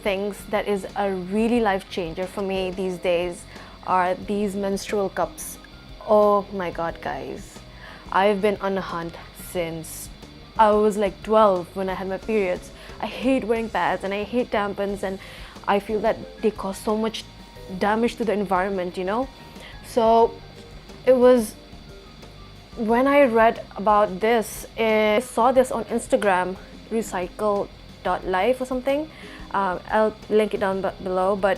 things that is a really life changer for me these days are these menstrual cups. Oh my god, guys. I've been on a hunt since I was like 12 when I had my periods. I hate wearing pads and I hate tampons, and I feel that they cause so much damage to the environment, you know? So it was when I read about this, I saw this on Instagram, recycle.life or something. I'll link it down below, but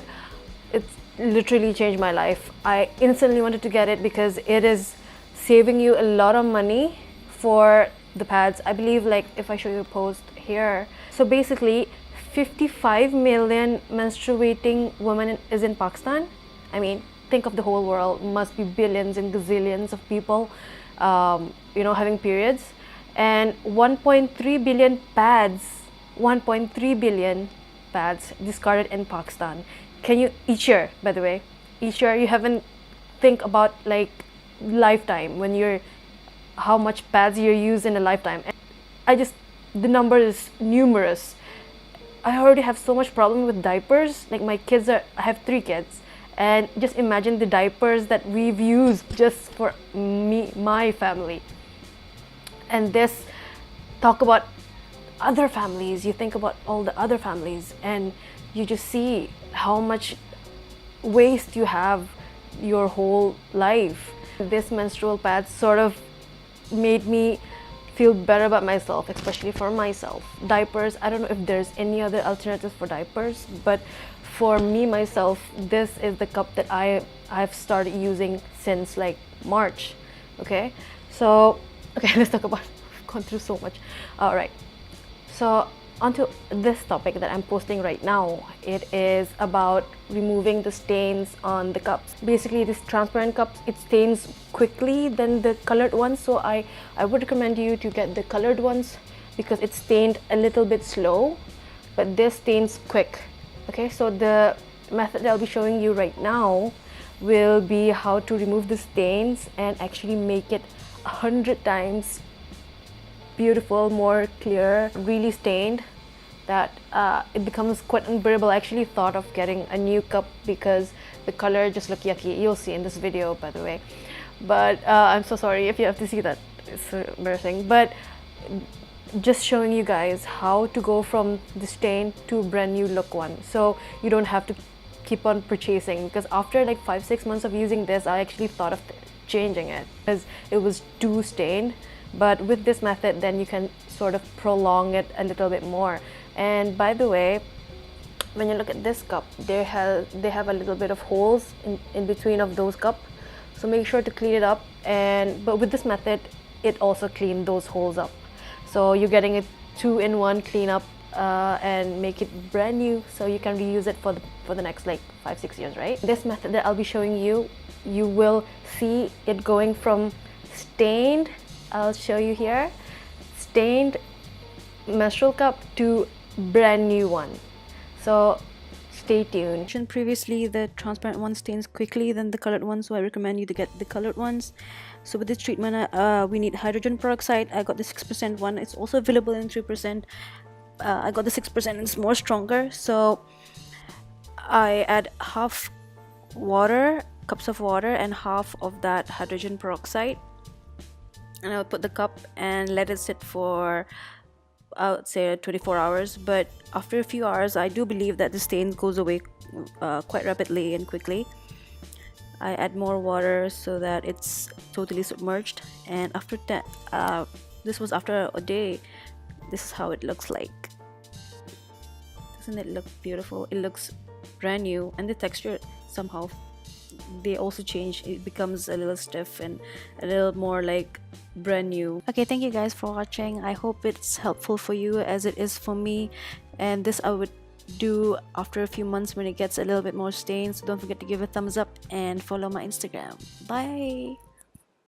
it's literally changed my life. I instantly wanted to get it because it is saving you a lot of money for the pads. I believe, like, if I show you a post here, so basically 55 million menstruating women is in Pakistan. I mean, think of the whole world, must be billions and gazillions of people you know, having periods, and 1.3 billion pads, 1.3 billion pads discarded in Pakistan. Can you, each year, by the way, each year, you haven't think about like lifetime when you're, how much pads you use in a lifetime. And the number is numerous. I already have so much problem with diapers. Like, my kids I have 3 kids, and just imagine the diapers that we've used just for my family. And this, talk about other families, you think about all the other families, and you just see how much waste you have your whole life. This menstrual pad sort of made me feel better about myself, especially for myself. Diapers, I don't know if there's any other alternatives for diapers, but for me, myself, this is the cup that I've started using since like March. Okay, so let's talk about, I've gone through so much. All right, so onto this topic that I'm posting right now. It is about removing the stains on the cups. Basically, this transparent cups, it stains quickly than the colored ones, so I would recommend you to get the colored ones because it's stained a little bit slow, but this stains quick. Okay, so the method that I'll be showing you right now will be how to remove the stains and actually make it 100 times beautiful, more clear, really stained, that it becomes quite unbearable. I actually thought of getting a new cup because the color just looked yucky. You'll see in this video, by the way. But I'm so sorry if you have to see that. It's so embarrassing. But just showing you guys how to go from the stain to brand new look one, so you don't have to keep on purchasing. Because after like 5-6 months of using this, I actually thought of changing it because it was too stained. But with this method, then you can sort of prolong it a little bit more. And by the way, when you look at this cup, they have a little bit of holes in between of those cups, so make sure to clean it up. But with this method, it also cleans those holes up, so you're getting it 2-in-1 cleanup and make it brand new, so you can reuse it for the next like 5-6 years, right? This method that I'll be showing you, you will see it going from stained, I'll show you here, stained menstrual cup to brand new one. So stay tuned. Previously, the transparent one stains quickly than the colored one, so I recommend you to get the colored ones. So with this treatment, we need hydrogen peroxide. I got the 6% one. It's also available in 3%. I got the 6%. It's more stronger. So I add half cups of water, and half of that hydrogen peroxide, and I'll put the cup and let it sit for, I would say, 24 hours. But after a few hours, I do believe that the stain goes away quite rapidly and quickly. I add more water so that it's totally submerged, and after that, this was after a day, this is how it looks like. Doesn't it look beautiful? It looks brand new, and the texture somehow, they also change. It becomes a little stiff and a little more like brand new. Okay, thank you guys for watching. I hope it's helpful for you as it is for me, and this I would do after a few months when it gets a little bit more stained. So don't forget to give a thumbs up and follow my Instagram. Bye.